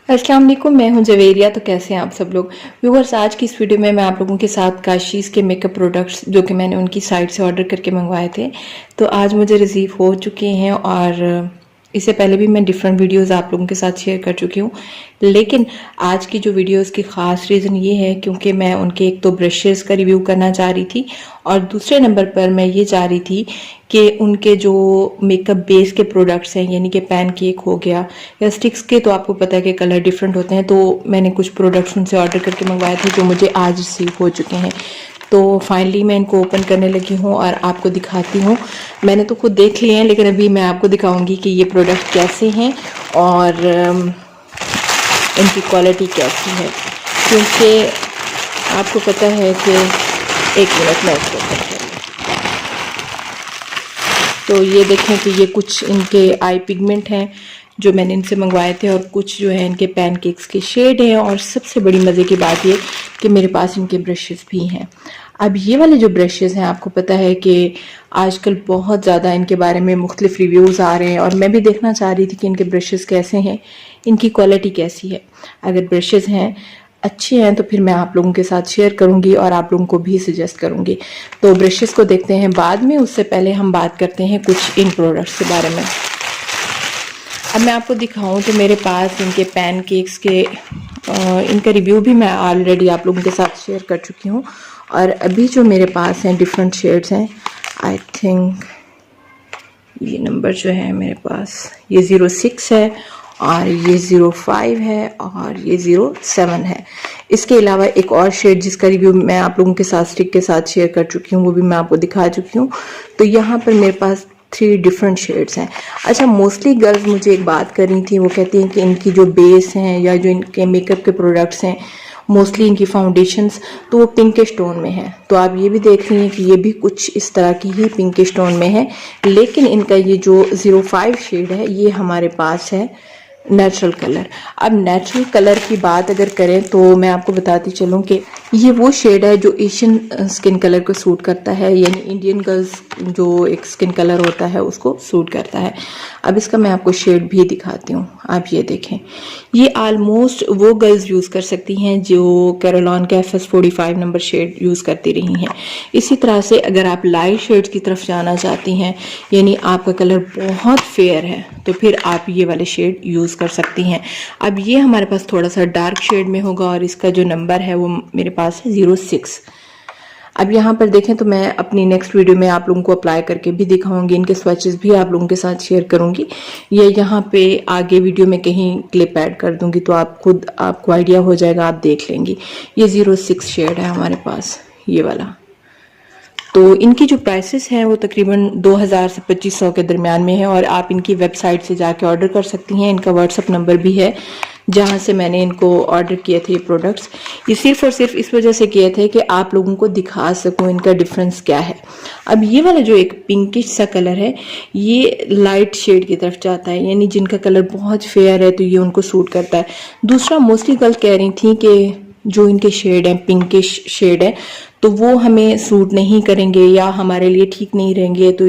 अस्सलाम वालेकुम, मैं हूं जवेरिया। तो कैसे हैं आप सब लोग व्यूअर्स। आज की इस वीडियो में मैं आप लोगों के साथ काशीज़ के मेकअप प्रोडक्ट्स जो कि मैंने उनकी साइट से ऑर्डर करके मंगवाए थे तो आज मुझे रिसीव हो चुके हैं। और इससे पहले भी मैं डिफरेंट वीडियोस आप लोगों के साथ शेयर कर चुकी हूँ, लेकिन आज की जो वीडियोस की ख़ास रीज़न ये है क्योंकि मैं उनके एक तो ब्रशेज़ का रिव्यू करना चाह रही थी और दूसरे नंबर पर मैं ये चाह रही थी कि उनके जो मेकअप बेस के प्रोडक्ट्स हैं, यानी कि पैन केक हो गया या स्टिक्स के, तो आपको पता है कि कलर डिफरेंट होते हैं। तो मैंने कुछ प्रोडक्ट्स उनसे ऑर्डर करके मंगवाए थे जो मुझे आज रिसीव हो चुके हैं। तो फाइनली मैं इनको ओपन करने लगी हूँ और आपको दिखाती हूँ। मैंने तो खुद देख लिए हैं, लेकिन अभी मैं आपको दिखाऊंगी कि ये प्रोडक्ट कैसे हैं और इनकी क्वालिटी कैसी है, क्योंकि आपको पता है कि एक मिनट में इसको ओपन करूँ। तो ये देखें कि ये कुछ इनके आई पिगमेंट हैं जो मैंने इनसे मंगवाए थे और कुछ जो है इनके पैनकेक्स के शेड हैं। और सबसे बड़ी मज़े की बात ये कि मेरे पास इनके ब्रशेस भी हैं। अब ये वाले जो ब्रशेस हैं, आपको पता है कि आजकल बहुत ज़्यादा इनके बारे में मुख्तलिफ रिव्यूज़ आ रहे हैं और मैं भी देखना चाह रही थी कि इनके ब्रशेस कैसे हैं, इनकी क्वालिटी कैसी है। अगर ब्रशेस हैं अच्छे हैं तो फिर मैं आप लोगों के साथ शेयर करूंगी और आप लोगों को भी सजेस्ट करूंगी। तो ब्रशेस को देखते हैं बाद में, उससे पहले हम बात करते हैं कुछ इन प्रोडक्ट्स के बारे में। अब मैं आपको दिखाऊं तो मेरे पास इनके पैनकेक्स के इनका रिव्यू भी मैं ऑलरेडी आप लोगों के साथ शेयर कर चुकी हूँ। और अभी जो मेरे पास हैं डिफरेंट शेड्स हैं। आई थिंक ये नंबर जो है मेरे पास ये 06 है और ये 05 है और ये 07 है। इसके अलावा एक और शेड जिसका रिव्यू मैं आप लोगों के साथ स्टिक के साथ शेयर कर चुकी हूँ, वो भी मैं आपको दिखा चुकी हूँ। तो यहाँ पर मेरे पास 3 डिफरेंट शेड्स हैं। अच्छा, मोस्टली गर्ल्स मुझे एक बात कर रही थी, वो कहती हैं कि इनकी जो बेस हैं या जो इनके मेकअप के प्रोडक्ट्स हैं, मोस्टली इनकी फाउंडेशंस तो वो पिंकिश टोन में है। तो आप ये भी देख रही हैं कि ये भी कुछ इस तरह की ही पिंकिश टोन में है, लेकिन इनका ये जो 05 शेड है ये हमारे पास है नेचुरल कलर। अब नेचुरल कलर की बात अगर करें तो मैं आपको बताती चलूँ कि ये वो शेड है जो एशियन स्किन कलर को सूट करता है, यानी इंडियन गर्ल्स जो एक स्किन कलर होता है उसको सूट करता है। अब इसका मैं आपको शेड भी दिखाती हूँ, आप ये देखें। ये आलमोस्ट वो गर्ल्स यूज़ कर सकती हैं जो कैरोलॉन का FS45 नंबर शेड यूज़ करती रही हैं। इसी तरह से अगर आप लाइट शेड्स की तरफ जाना चाहती हैं, यानी आपका कलर बहुत फेयर है, तो फिर आप ये वाले शेड यूज़ कर सकती हैं। अब ये हमारे पास थोड़ा सा डार्क शेड में होगा और इसका जो नंबर है वो मेरे पास है 06। अब यहाँ पर देखें तो मैं अपनी नेक्स्ट वीडियो में आप लोगों को अप्लाई करके भी दिखाऊंगी, इनके स्वैचेस भी आप लोगों के साथ शेयर करूंगी। ये यहाँ पे आगे वीडियो में कहीं क्लिप ऐड कर दूंगी तो आपको आइडिया हो जाएगा, आप देख लेंगी। ये 06 शेड है हमारे पास, ये वाला। तो इनकी जो प्राइसेस हैं वो तकरीबन 2000 से 2500 के दरमियान में है और आप इनकी वेबसाइट से जाके ऑर्डर कर सकती हैं। इनका व्हाट्सअप नंबर भी है जहां से मैंने इनको ऑर्डर किए थे ये प्रोडक्ट्स। ये सिर्फ और सिर्फ इस वजह से किए थे कि आप लोगों को दिखा सकूं इनका डिफरेंस क्या है। अब ये वाला जो एक पिंकिश सा कलर है ये लाइट शेड की तरफ जाता है, यानी जिनका कलर बहुत फेयर है तो ये उनको सूट करता है। दूसरा, मोस्टली गर्ल कह रही थी कि जो इनके शेड हैं पिंकिश शेड है तो वो हमें सूट नहीं करेंगे या हमारे लिए ठीक नहीं रहेंगे, तो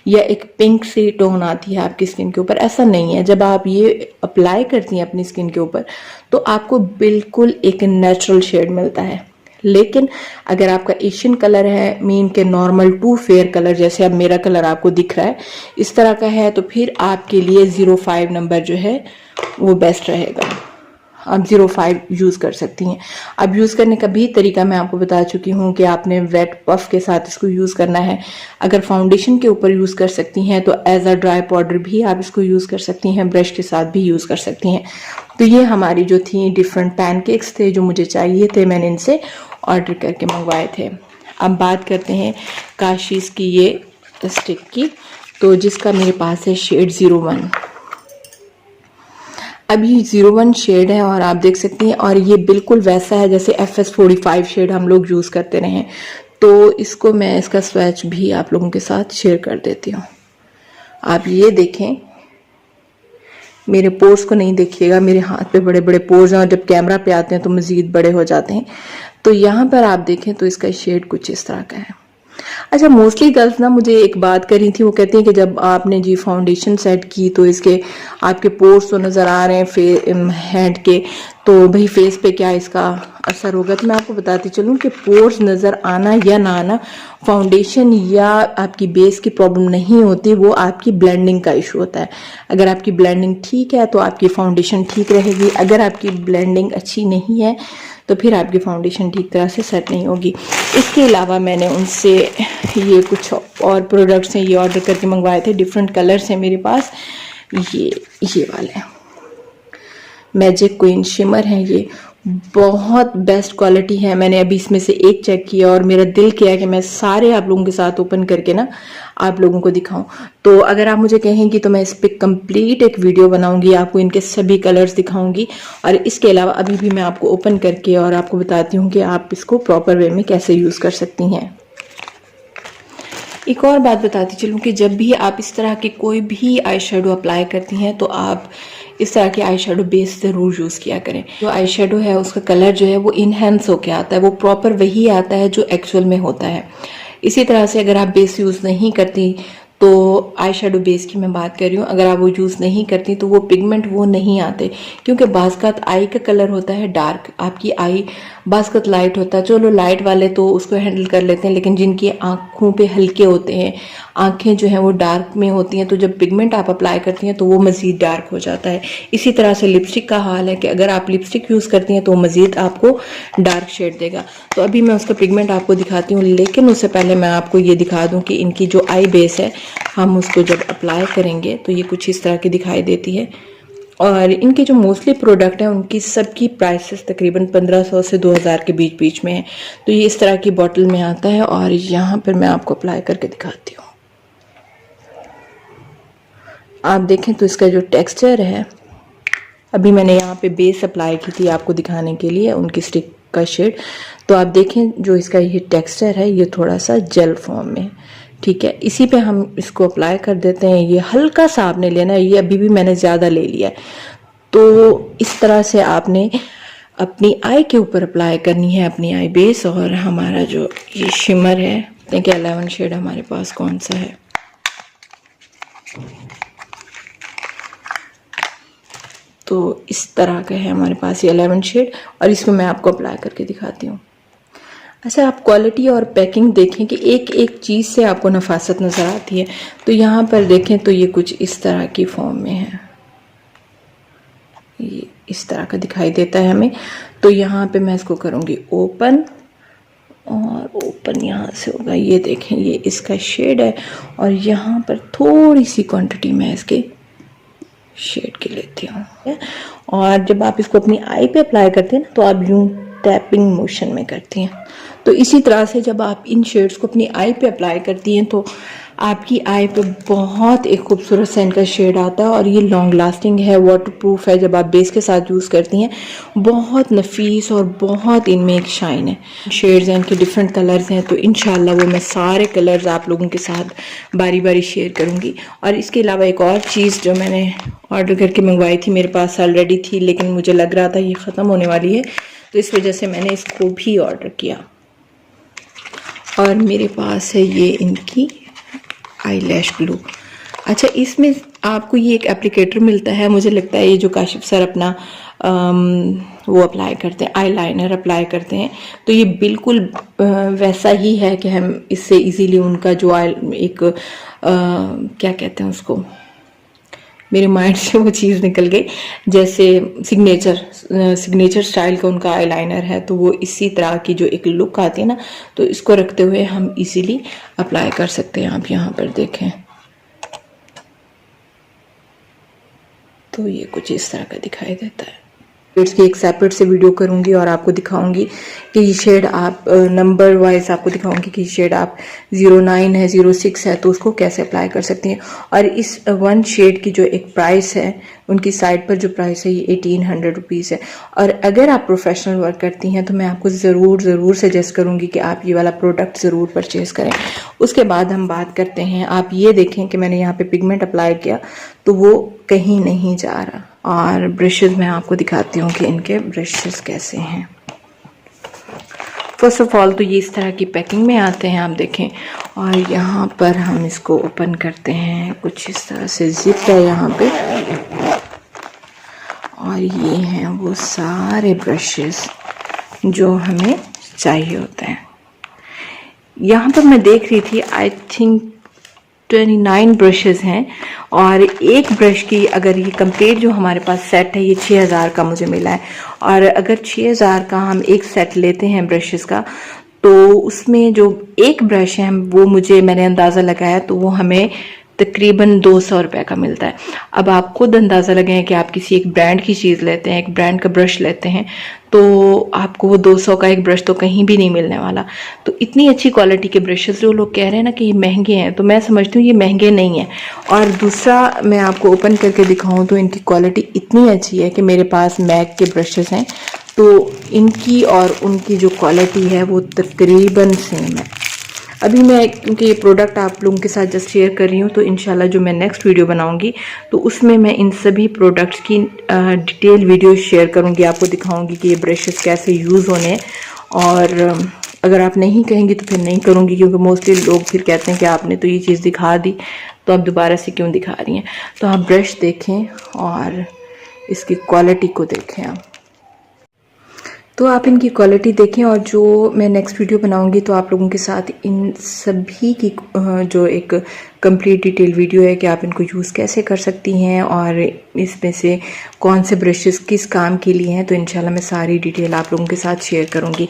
या एक पिंक सी टोन आती है आपकी स्किन के ऊपर। ऐसा नहीं है, जब आप ये अप्लाई करती हैं अपनी स्किन के ऊपर तो आपको बिल्कुल एक नेचुरल शेड मिलता है। लेकिन अगर आपका एशियन कलर है, मीन के नॉर्मल टू फेयर कलर जैसे अब मेरा कलर आपको दिख रहा है इस तरह का है, तो फिर आपके लिए 05 नंबर जो है वो बेस्ट रहेगा। आप 05 यूज़ कर सकती हैं। अब यूज़ करने का भी तरीका मैं आपको बता चुकी हूँ कि आपने वेट पफ के साथ इसको यूज़ करना है। अगर फाउंडेशन के ऊपर यूज़ कर सकती हैं तो एज अ ड्राई पाउडर भी आप इसको यूज़ कर सकती हैं, ब्रश के साथ भी यूज़ कर सकती हैं। तो ये हमारी जो थी डिफरेंट पैनकेक्स थे जो मुझे चाहिए थे, मैंने इनसे ऑर्डर करके मंगवाए थे। अब बात करते हैं काशीज़ की ये स्टिक की, तो जिसका मेरे पास है शेड 01। अभी 01 शेड है और आप देख सकती हैं, और ये बिल्कुल वैसा है जैसे FS45 शेड हम लोग यूज़ करते रहे हैं। तो इसको मैं इसका स्वैच भी आप लोगों के साथ शेयर कर देती हूँ। आप ये देखें, मेरे पोर्स को नहीं देखिएगा, मेरे हाथ पे बड़े बड़े पोर्स हैं और जब कैमरा पे आते हैं तो मज़ीद बड़े हो जाते हैं। तो यहाँ पर आप देखें तो इसका शेड कुछ इस तरह का है। अच्छा, मोस्टली गर्ल्स ना मुझे एक बात करी थी, वो कहती हैं कि जब आपने जी फाउंडेशन सेट की तो इसके आपके पोर्स तो नज़र आ रहे हैं हैंड के, तो भाई फेस पे क्या इसका असर होगा। तो मैं आपको बताती चलूँ कि पोर्स नज़र आना या ना आना फाउंडेशन या आपकी बेस की प्रॉब्लम नहीं होती, वो आपकी ब्लेंडिंग का इशू होता है। अगर आपकी ब्लेंडिंग ठीक है तो आपकी फाउंडेशन ठीक रहेगी, अगर आपकी ब्लेंडिंग अच्छी नहीं है तो फिर आपकी फाउंडेशन ठीक तरह से सेट नहीं होगी। इसके अलावा मैंने उनसे ये कुछ और प्रोडक्ट्स हैं, ये ऑर्डर करके मंगवाए थे। डिफरेंट कलर्स हैं मेरे पास। ये वाले मैजिक क्वीन शिमर है, ये बहुत बेस्ट क्वालिटी है। मैंने अभी इसमें से एक चेक किया और मेरा दिल किया कि मैं सारे आप लोगों के साथ ओपन करके ना आप लोगों को दिखाऊं। तो अगर आप मुझे कहेंगी तो मैं इस पर कंप्लीट एक वीडियो बनाऊंगी, आपको इनके सभी कलर्स दिखाऊंगी। और इसके अलावा अभी भी मैं आपको ओपन करके और आपको बताती हूँ कि आप इसको प्रॉपर वे में कैसे यूज़ कर सकती हैं। एक और बात बताती चलूँ कि जब भी आप इस तरह के कोई भी आई शेडो अप्लाई करती हैं तो आप इस तरह के आई शेडो बेस ज़रूर यूज़ किया करें। जो आई शेडो है उसका कलर जो है वो इनहेंस होके आता है, वो प्रॉपर वही आता है जो एक्चुअल में होता है। इसी तरह से अगर आप बेस यूज़ नहीं करती तो आई शेडो बेस की मैं बात कर रही हूँ, अगर आप वो यूज़ नहीं करती तो वो पिगमेंट वो नहीं आते, क्योंकि बाज़ आई का कलर होता है डार्क, आपकी आई बाज़ लाइट होता है। चलो लाइट वाले तो उसको हैंडल कर लेते हैं, लेकिन जिनकी आँखों पे हल्के होते हैं, आँखें जो हैं वो डार्क में होती हैं, तो जब पिगमेंट आप अप्लाई करती हैं तो वो मज़ीद डार्क हो जाता है। इसी तरह से लिपस्टिक का हाल है कि अगर आप लिपस्टिक यूज़ करती हैं तो मज़ीद आपको डार्क शेड देगा। तो अभी मैं उसका पिगमेंट आपको दिखाती हूँ, लेकिन उससे पहले मैं आपको ये दिखा दूँ कि इनकी जो आई बेस है हम उसको जब अप्लाई करेंगे तो ये कुछ इस तरह की दिखाई देती है। और इनके जो मोस्टली प्रोडक्ट हैं उनकी सबकी प्राइसेस तकरीबन 1500 से 2000 के बीच बीच में है। तो ये इस तरह की बॉटल में आता है और यहाँ पर मैं आपको अप्लाई करके दिखाती हूँ। आप देखें तो इसका जो टेक्सचर है, अभी मैंने यहाँ पे बेस अप्लाई की थी आपको दिखाने के लिए उनकी स्टिक का शेड, तो आप देखें जो इसका ये टेक्सचर है ये थोड़ा सा जेल फॉर्म में, ठीक है। इसी पे हम इसको अप्लाई कर देते हैं। ये हल्का सा आपने लेना है, ये अभी भी मैंने ज़्यादा ले लिया है। तो इस तरह से आपने अपनी आई के ऊपर अप्लाई करनी है अपनी आई बेस। और हमारा जो ये शिमर है, देखिए 11 शेड हमारे पास कौन सा है, तो इस तरह का है हमारे पास ये 11 शेड, और इसमें मैं आपको अप्लाई करके दिखाती हूँ। अच्छा, आप क्वालिटी और पैकिंग देखें कि एक एक चीज़ से आपको नफासत नज़र आती है। तो यहाँ पर देखें तो ये कुछ इस तरह की फॉर्म में है, ये इस तरह का दिखाई देता है हमें। तो यहाँ पे मैं इसको करूँगी ओपन, और ओपन यहाँ से होगा। ये देखें ये इसका शेड है, और यहाँ पर थोड़ी सी क्वांटिटी मैं इसके शेड के लेती हूँ। और जब आप इसको अपनी आई पे अप्लाई करते हैं ना तो आप यूं टैपिंग मोशन में करती हैं। तो इसी तरह से जब आप इन शेड्स को अपनी आई पे अप्लाई करती हैं तो आपकी आई पे बहुत एक खूबसूरत सा इनका शेड आता है। और ये लॉन्ग लास्टिंग है, वाटरप्रूफ है, जब आप बेस के साथ यूज़ करती हैं बहुत नफीस और बहुत इनमें एक शाइन है। शेड्स हैं इनके, डिफरेंट कलर्स हैं, तो इंशाल्लाह वो मैं सारे कलर्स आप लोगों के साथ बारी बारी शेयर करूँगी। और इसके अलावा एक और चीज़ जो मैंने ऑर्डर करके मंगवाई थी, मेरे पास ऑलरेडी थी लेकिन मुझे लग रहा था ये ख़त्म होने वाली है, तो इस वजह से मैंने इसको भी ऑर्डर किया। और मेरे पास है ये इनकी आई लैश ग्लू। अच्छा, इसमें आपको ये एक एप्लीकेटर मिलता है, मुझे लगता है ये जो काशिफ सर अपना वो अप्लाई करते हैं, आई लाइनर अप्लाई करते हैं, तो ये बिल्कुल वैसा ही है कि हम इससे इजीली उनका जो एक क्या कहते हैं उसको, मेरे माइंड से वो चीज़ निकल गई, जैसे सिग्नेचर स्टाइल का उनका आईलाइनर है, तो वो इसी तरह की जो एक लुक आती है ना, तो इसको रखते हुए हम इजीली अप्लाई कर सकते हैं। आप यहाँ पर देखें तो ये कुछ इस तरह का दिखाई देता है। शेड्स की एक सेपरेट से वीडियो करूंगी और आपको दिखाऊंगी कि ये शेड आप नंबर वाइज आपको दिखाऊंगी कि शेड आप 09 है 06 है तो उसको कैसे अप्लाई कर सकती हैं। और इस वन शेड की जो एक प्राइस है, उनकी साइट पर जो प्राइस है ये 1800 रुपीज़ है। और अगर आप प्रोफेशनल वर्क करती हैं तो मैं आपको ज़रूर सजेस्ट करूंगी कि आप ये वाला प्रोडक्ट ज़रूर परचेज़ करें। उसके बाद हम बात करते हैं, आप ये देखें कि मैंने यहाँ पे पिगमेंट अप्लाई किया तो वो कहीं नहीं जा रहा। और ब्रशेस मैं आपको दिखाती हूँ कि इनके ब्रशेस कैसे हैं। फर्स्ट ऑफ ऑल तो ये इस तरह की पैकिंग में आते हैं, आप देखें। और यहाँ पर हम इसको ओपन करते हैं, कुछ इस तरह से जिप है यहाँ पे। और ये हैं वो सारे ब्रशेस जो हमें चाहिए होते हैं। यहाँ पर मैं देख रही थी, आई थिंक 29 ब्रशेस हैं। और एक ब्रश की अगर ये कंप्लीट जो हमारे पास सेट है ये 6000 का मुझे मिला है। और अगर 6000 का हम एक सेट लेते हैं ब्रशेस का, तो उसमें जो एक ब्रश है वो मैंने अंदाज़ा लगाया तो वो हमें तकरीबन 200 रुपये का मिलता है। अब आप खुद अंदाज़ा लगाएं कि आप किसी एक ब्रांड की चीज़ लेते हैं, एक ब्रांड का ब्रश लेते हैं, तो आपको वो 200 का एक ब्रश तो कहीं भी नहीं मिलने वाला। तो इतनी अच्छी क्वालिटी के ब्रशेस जो लोग कह रहे हैं ना कि ये महंगे हैं, तो मैं समझती हूँ ये महंगे नहीं हैं। और दूसरा मैं आपको ओपन करके दिखाऊँ तो इनकी क्वालिटी इतनी अच्छी है कि मेरे पास मैक के ब्रशेस हैं, तो इनकी और उनकी जो क्वालिटी है वो तकरीबन सेम है। अभी मैं क्योंकि ये प्रोडक्ट आप लोगों के साथ जस्ट शेयर कर रही हूँ, तो इंशाल्लाह जो मैं नेक्स्ट वीडियो बनाऊंगी तो उसमें मैं इन सभी प्रोडक्ट्स की डिटेल वीडियो शेयर करूँगी, आपको दिखाऊंगी कि ये ब्रशेस कैसे यूज़ होने हैं। और अगर आप नहीं कहेंगी तो फिर नहीं करूँगी, क्योंकि मोस्टली लोग फिर कहते हैं कि आपने तो ये चीज़ दिखा दी तो आप दोबारा से क्यों दिखा रही हैं। तो आप ब्रश देखें और इसकी क्वालिटी को देखें आप, तो आप इनकी क्वालिटी देखें। और जो मैं नेक्स्ट वीडियो बनाऊंगी तो आप लोगों के साथ इन सभी की जो एक कंप्लीट डिटेल वीडियो है कि आप इनको यूज़ कैसे कर सकती हैं और इसमें से कौन से ब्रशेस किस काम के लिए हैं, तो इंशाल्लाह मैं सारी डिटेल आप लोगों के साथ शेयर करूंगी।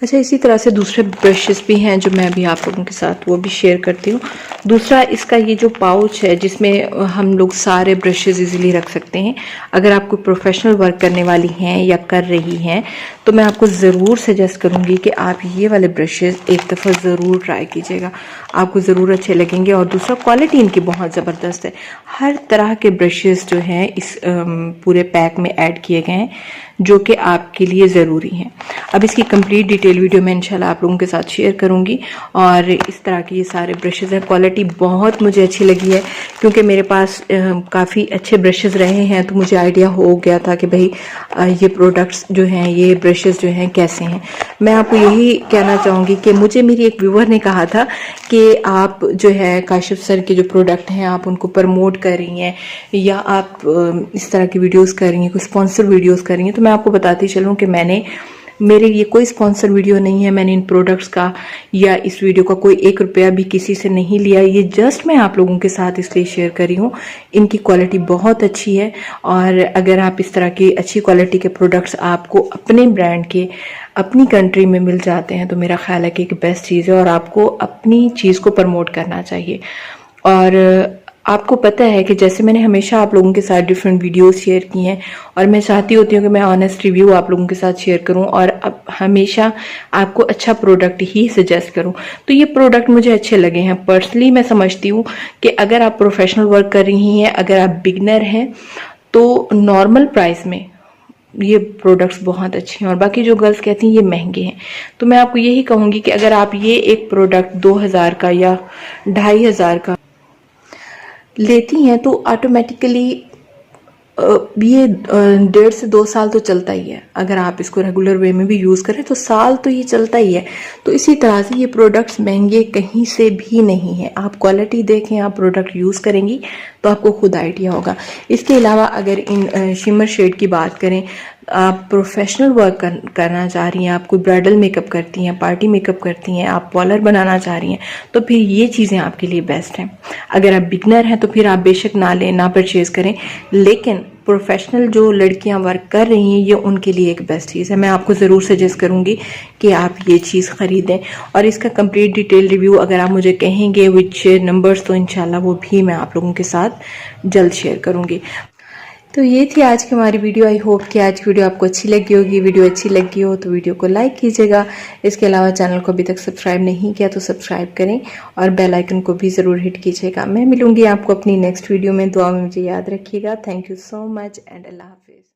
अच्छा, इसी तरह से दूसरे ब्रशेस भी हैं जो मैं अभी आप लोगों के साथ वो भी शेयर करती हूँ। दूसरा इसका ये जो पाउच है जिसमें हम लोग सारे ब्रशेस इजीली रख सकते हैं। अगर आप कोई प्रोफेशनल वर्क करने वाली हैं या कर रही हैं तो मैं आपको ज़रूर सजेस्ट करूँगी कि आप ये वाले ब्रशेस एक दफ़ा ज़रूर ट्राई कीजिएगा, आपको ज़रूर अच्छे लगेंगे। और दूसरा क्वालिटी इनकी बहुत ज़बरदस्त है। हर तरह के ब्रशेस जो हैं इस पूरे पैक में ऐड किए गए हैं जो कि आपके लिए ज़रूरी हैं। अब इसकी कंप्लीट डिटेल वीडियो मैं इंशाल्लाह आप लोगों के साथ शेयर करूंगी। और इस तरह के ये सारे ब्रशेस हैं, क्वालिटी बहुत मुझे अच्छी लगी है क्योंकि मेरे पास काफ़ी अच्छे ब्रशेस रहे हैं, तो मुझे आइडिया हो गया था कि भाई ये प्रोडक्ट्स जो हैं, ये ब्रशेस जो हैं कैसे हैं। मैं आपको यही कहना चाहूँगी कि मुझे मेरी एक व्यूअर ने कहा था कि आप जो है काशिफ सर के जो प्रोडक्ट हैं आप उनको प्रमोट कर रही हैं या आप इस तरह की वीडियोस कर रही हैं, कोई स्पॉन्सर वीडियोस कर रही हैं। तो मैं आपको बताती चलूँ कि मेरे लिए कोई स्पॉन्सर वीडियो नहीं है, मैंने इन प्रोडक्ट्स का या इस वीडियो का कोई 1 रुपया भी किसी से नहीं लिया। ये जस्ट मैं आप लोगों के साथ इसलिए शेयर कर रही हूँ। इनकी क्वालिटी बहुत अच्छी है और अगर आप इस तरह की अच्छी क्वालिटी के प्रोडक्ट्स आपको अपने ब्रांड के अपनी कंट्री में मिल जाते हैं तो मेरा ख्याल है कि एक बेस्ट चीज़ है और आपको अपनी चीज़ को प्रमोट करना चाहिए। और आपको पता है कि जैसे मैंने हमेशा आप लोगों के साथ डिफरेंट वीडियोस शेयर की हैं और मैं चाहती होती हूँ कि मैं ऑनेस्ट रिव्यू आप लोगों के साथ शेयर करूँ और अब हमेशा आपको अच्छा प्रोडक्ट ही सजेस्ट करूँ। तो ये प्रोडक्ट मुझे अच्छे लगे हैं। पर्सनली मैं समझती हूँ कि अगर आप प्रोफेशनल वर्क कर रही हैं, अगर आप बिगनर हैं, तो नॉर्मल प्राइस में ये प्रोडक्ट्स बहुत अच्छे हैं। और बाकी जो गर्ल्स कहती हैं ये महंगे हैं, तो मैं आपको यही कहूँगी कि अगर आप ये एक प्रोडक्ट 2000 का या 2500 का लेती हैं तो ऑटोमेटिकली ये 1.5 से 2 साल तो चलता ही है। अगर आप इसको रेगुलर वे में भी यूज़ करें तो साल तो ये चलता ही है। तो इसी तरह से ये प्रोडक्ट्स महंगे कहीं से भी नहीं है। आप क्वालिटी देखें, आप प्रोडक्ट यूज़ करेंगी तो आपको खुद आइडिया होगा। इसके अलावा अगर इन शिमर शेड की बात करें, आप प्रोफेशनल वर्क करना चाह रही हैं, आप कोई ब्राइडल मेकअप करती हैं, पार्टी मेकअप करती हैं, आप पार्लर बनाना चाह रही हैं, तो फिर ये चीज़ें आपके लिए बेस्ट हैं। अगर आप बिगनर हैं तो फिर आप बेशक ना लें, ना परचेज़ करें, लेकिन प्रोफेशनल जो लड़कियां वर्क कर रही हैं ये उनके लिए एक बेस्ट चीज़ है। मैं आपको ज़रूर सजेस्ट करूंगी कि आप ये चीज़ ख़रीदें। और इसका कंप्लीट डिटेल रिव्यू अगर आप मुझे कहेंगे विच नंबर्स तो इंशाल्लाह वो भी मैं आप लोगों के साथ जल्द शेयर करूंगी। तो ये थी आज की हमारी वीडियो। आई होप कि आज की वीडियो आपको अच्छी लगी होगी। वीडियो अच्छी लगी हो तो वीडियो को लाइक कीजिएगा। इसके अलावा चैनल को अभी तक सब्सक्राइब नहीं किया तो सब्सक्राइब करें और बेल आइकन को भी ज़रूर हिट कीजिएगा। मैं मिलूंगी आपको अपनी नेक्स्ट वीडियो में। दुआ में मुझे याद रखिएगा। Thank you so much and अल्लाह हाफिज़।